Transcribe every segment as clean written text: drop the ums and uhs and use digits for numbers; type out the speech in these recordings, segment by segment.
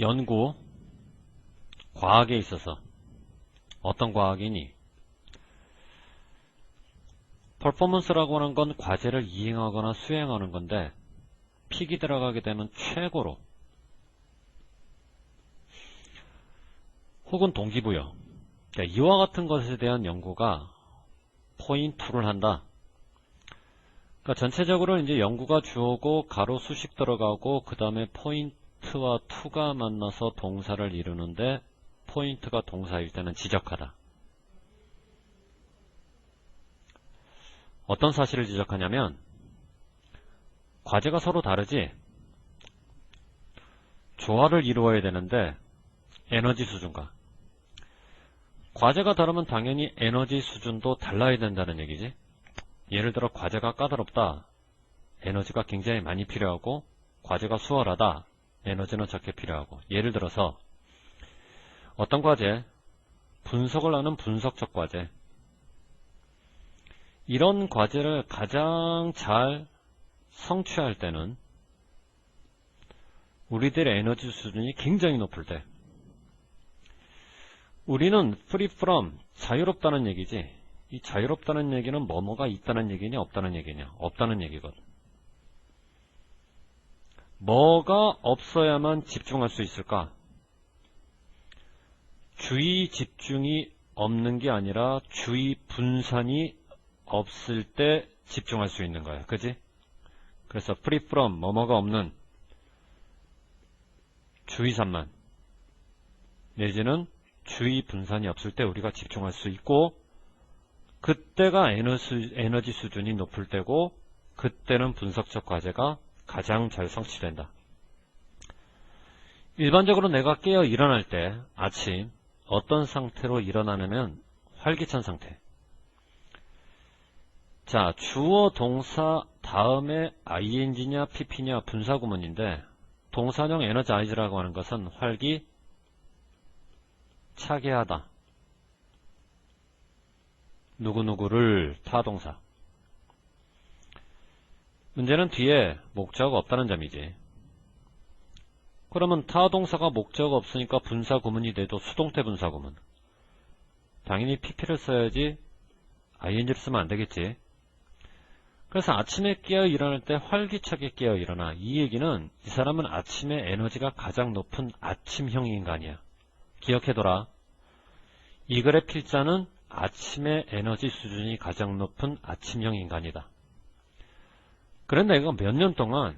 연구, 과학에 있어서 어떤 과학이니? 퍼포먼스라고 하는 건 과제를 이행하거나 수행하는 건데 픽이 들어가게 되면 최고로 혹은 동기부여, 그러니까 이와 같은 것에 대한 연구가 포인트를 한다. 그러니까 전체적으로 이제 연구가 주어고 가로 수식 들어가고 그 다음에 포인트와 to가 만나서 동사를 이루는데 포인트가 동사일 때는 지적하다. 어떤 사실을 지적하냐면 과제가 서로 다르지 조화를 이루어야 되는데 에너지 수준과 과제가 다르면 당연히 에너지 수준도 달라야 된다는 얘기지. 예를 들어 과제가 까다롭다. 에너지가 굉장히 많이 필요하고 과제가 수월하다. 에너지는 적게 필요하고. 예를 들어서 어떤 과제? 분석을 하는 분석적 과제. 이런 과제를 가장 잘 성취할 때는 우리들의 에너지 수준이 굉장히 높을 때 우리는 free from, 자유롭다는 얘기지. 이 자유롭다는 얘기는 뭐뭐가 있다는 얘기냐 없다는 얘기냐? 없다는 얘기거든. 뭐가 없어야만 집중할 수 있을까? 주의 집중이 없는 게 아니라 주의 분산이 없을 때 집중할 수 있는 거야. 그지? 그래서 free from, 뭐뭐가 없는 주의산만 내지는 주의 분산이 없을 때 우리가 집중할 수 있고 그때가 에너지 수준이 높을 때고 그때는 분석적 과제가 가장 잘 성취된다. 일반적으로 내가 깨어 일어날 때 아침 어떤 상태로 일어나냐면 활기찬 상태. 자, 주어 동사 다음에 ing냐 pp냐 분사구문인데 동사형 에너자이즈라고 하는 것은 활기차게 하다. 누구누구를 타동사. 문제는 뒤에 목적어가 없다는 점이지. 그러면 타동사가 목적어가 없으니까 분사구문이 돼도 수동태 분사구문. 당연히 pp를 써야지 ing를 쓰면 안되겠지. 그래서 아침에 깨어 일어날 때 활기차게 깨어 일어나. 이 얘기는 이 사람은 아침에 에너지가 가장 높은 아침형 인간이야. 기억해둬라. 이 글의 필자는 아침의 에너지 수준이 가장 높은 아침형 인간이다. 그런데 이거 몇 년 동안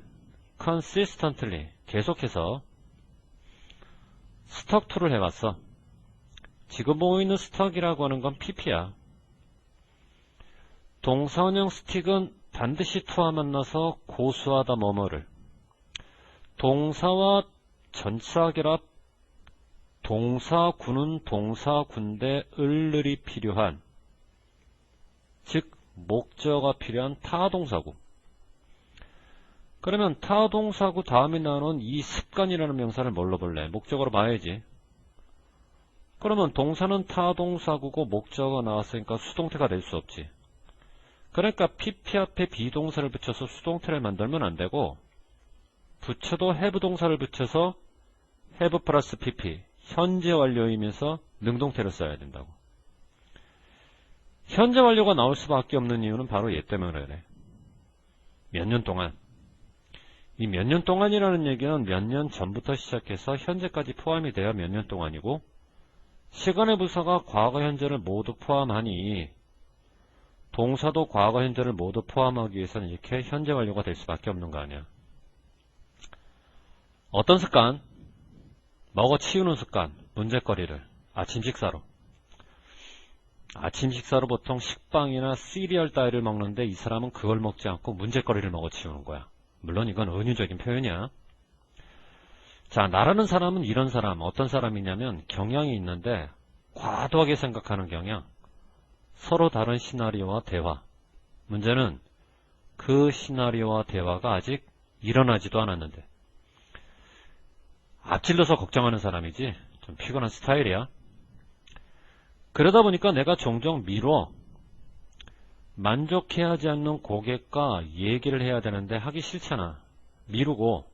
consistently 계속해서 스톡 툴을 해왔어. 지금 보이는 스톡이라고 하는 건 pp야. 동사원형 스틱은 반드시 to와 만나서 고수하다 뭐뭐를. 동사와 전치사 결합 동사구는 동사군대 을을이 필요한, 즉 목적어가 필요한 타동사구. 그러면 타동사구 다음에 나오는 이 습관이라는 명사를 뭘로 볼래? 목적어로 봐야지. 그러면 동사는 타동사구고 목적어가 나왔으니까 수동태가 될 수 없지. 그러니까 pp 앞에 비동사를 붙여서 수동태를 만들면 안되고 붙여도 have 동사를 붙여서 have 플러스 pp 현재 완료이면서 능동태를 써야 된다고. 현재 완료가 나올 수밖에 없는 이유는 바로 얘 때문에 그래. 몇 년 동안. 이 몇 년 동안이라는 얘기는 몇 년 전부터 시작해서 현재까지 포함이 돼야 몇 년 동안이고 시간의 부사가 과거 현재를 모두 포함하니 동사도 과거 현재를 모두 포함하기 위해서는 이렇게 현재 완료가 될 수밖에 없는 거 아니야. 어떤 습관? 먹어 치우는 습관, 문제거리를 아침 식사로. 아침 식사로 보통 식빵이나 시리얼 따위를 먹는데 이 사람은 그걸 먹지 않고 문제거리를 먹어 치우는 거야. 물론 이건 은유적인 표현이야. 자, 나라는 사람은 이런 사람, 어떤 사람이냐면 경향이 있는데 과도하게 생각하는 경향. 서로 다른 시나리오와 대화. 문제는 그 시나리오와 대화가 아직 일어나지도 않았는데 앞질러서 걱정하는 사람이지. 좀 피곤한 스타일이야. 그러다 보니까 내가 종종 미뤄. 만족해하지 않는 고객과 얘기를 해야 되는데 하기 싫잖아. 미루고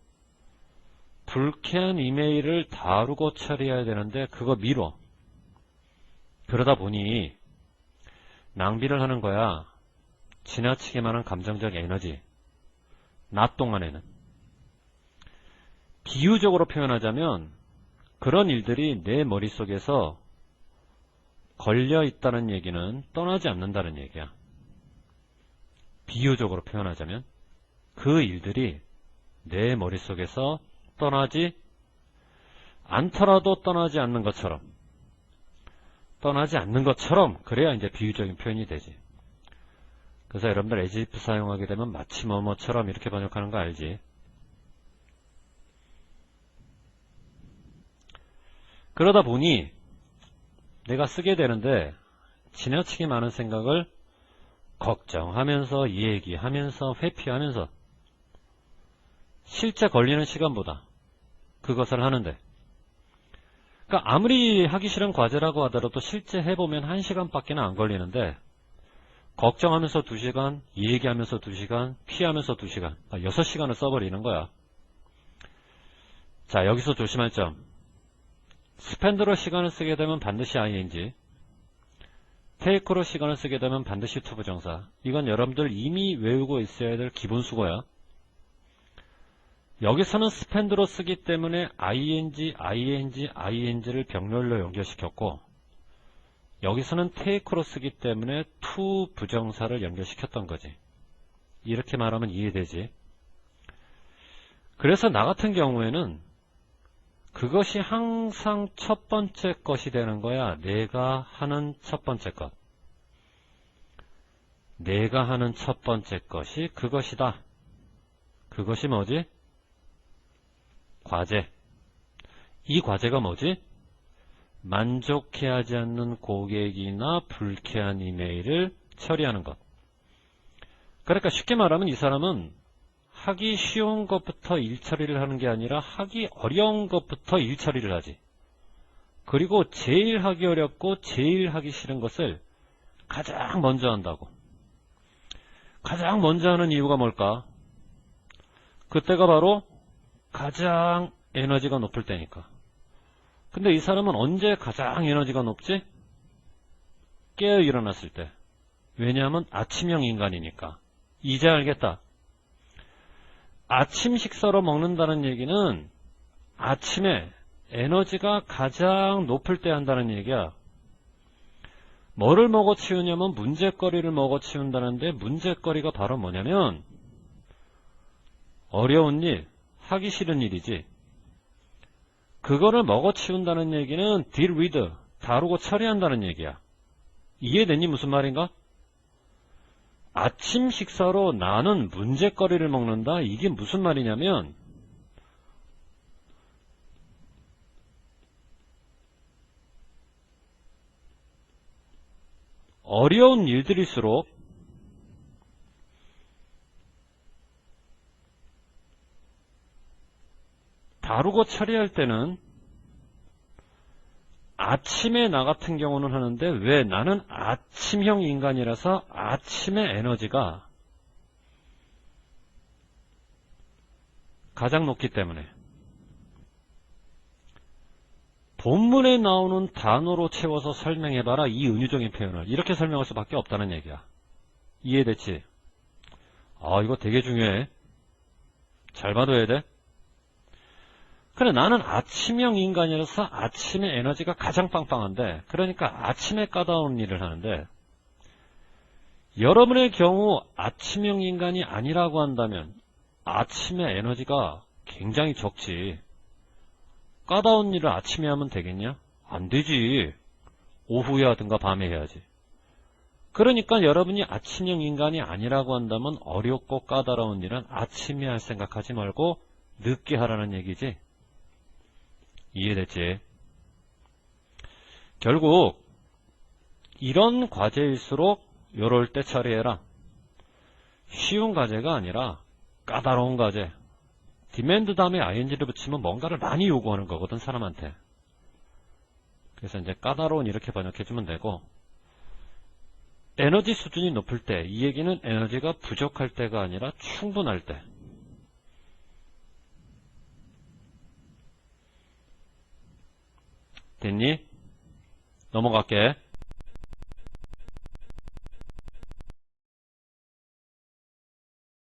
불쾌한 이메일을 다루고 처리해야 되는데 그거 미뤄. 그러다 보니 낭비를 하는 거야. 지나치게 많은 감정적 에너지. 낮 동안에는. 비유적으로 표현하자면 그런 일들이 내 머릿속에서 걸려 있다는 얘기는 떠나지 않는다는 얘기야. 비유적으로 표현하자면 그 일들이 내 머릿속에서 떠나지 않더라도 떠나지 않는 것처럼 그래야 이제 비유적인 표현이 되지. 그래서 여러분들 as if 사용하게 되면 마치 뭐뭐처럼 이렇게 번역하는 거 알지? 그러다 보니 내가 쓰게 되는데 지나치게 많은 생각을 걱정하면서 얘기하면서 회피하면서 실제 걸리는 시간보다 그것을 하는데, 그러니까 아무리 하기 싫은 과제라고 하더라도 실제 해보면 1시간밖에 안 걸리는데 걱정하면서 2시간, 얘기하면서 2시간, 피하면서 2시간, 6시간을 써버리는 거야. 자, 여기서 조심할 점. 스펜드로 시간을 쓰게 되면 반드시 ing, 테이크로 시간을 쓰게 되면 반드시 to 부정사. 이건 여러분들 이미 외우고 있어야 될 기본 수고야. 여기서는 스펜드로 쓰기 때문에 ing를 병렬로 연결시켰고, 여기서는 take로 쓰기 때문에 to 부정사를 연결시켰던 거지. 이렇게 말하면 이해되지. 그래서 나 같은 경우에는 그것이 항상 첫 번째 것이 되는 거야. 내가 하는 첫 번째 것. 내가 하는 첫 번째 것이 그것이다. 그것이 뭐지? 과제. 이 과제가 뭐지? 만족해하지 않는 고객이나 불쾌한 이메일을 처리하는 것. 그러니까 쉽게 말하면 이 사람은 하기 쉬운 것부터 일 처리를 하는 게 아니라 하기 어려운 것부터 일 처리를 하지. 그리고 제일 하기 어렵고 제일 하기 싫은 것을 가장 먼저 한다고. 가장 먼저 하는 이유가 뭘까? 그때가 바로 가장 에너지가 높을 때니까. 근데 이 사람은 언제 가장 에너지가 높지? 깨어 일어났을 때. 왜냐하면 아침형 인간이니까. 이제 알겠다. 아침 식사로 먹는다는 얘기는 아침에 에너지가 가장 높을 때 한다는 얘기야. 뭐를 먹어치우냐면 문제거리를 먹어치운다는데, 문제거리가 바로 뭐냐면 어려운 일, 하기 싫은 일이지. 그거를 먹어치운다는 얘기는 deal with, 다루고 처리한다는 얘기야. 이해되니 무슨 말인가? 아침 식사로 나는 문제거리를 먹는다. 이게 무슨 말이냐면 어려운 일들일수록 다루고 처리할 때는 아침에 나 같은 경우는 하는데, 왜? 나는 아침형 인간이라서 아침에 에너지가 가장 높기 때문에. 본문에 나오는 단어로 채워서 설명해봐라. 이 은유적인 표현을 이렇게 설명할 수밖에 없다는 얘기야. 이해됐지? 이거 되게 중요해. 잘 봐둬야 돼. 그래, 나는 아침형 인간이라서 아침에 에너지가 가장 빵빵한데, 그러니까 아침에 까다로운 일을 하는데, 여러분의 경우 아침형 인간이 아니라고 한다면 아침에 에너지가 굉장히 적지. 까다로운 일을 아침에 하면 되겠냐? 안 되지. 오후에 하든가 밤에 해야지. 그러니까 여러분이 아침형 인간이 아니라고 한다면 어렵고 까다로운 일은 아침에 할 생각하지 말고 늦게 하라는 얘기지. 이해됐지? 결국 이런 과제일수록 요럴 때 처리해라. 쉬운 과제가 아니라 까다로운 과제. 디맨드 다음에 ing를 붙이면 뭔가를 많이 요구하는 거거든, 사람한테. 그래서 이제 까다로운 이렇게 번역해주면 되고, 에너지 수준이 높을 때, 이 얘기는 에너지가 부족할 때가 아니라 충분할 때. 됐니? 넘어갈게.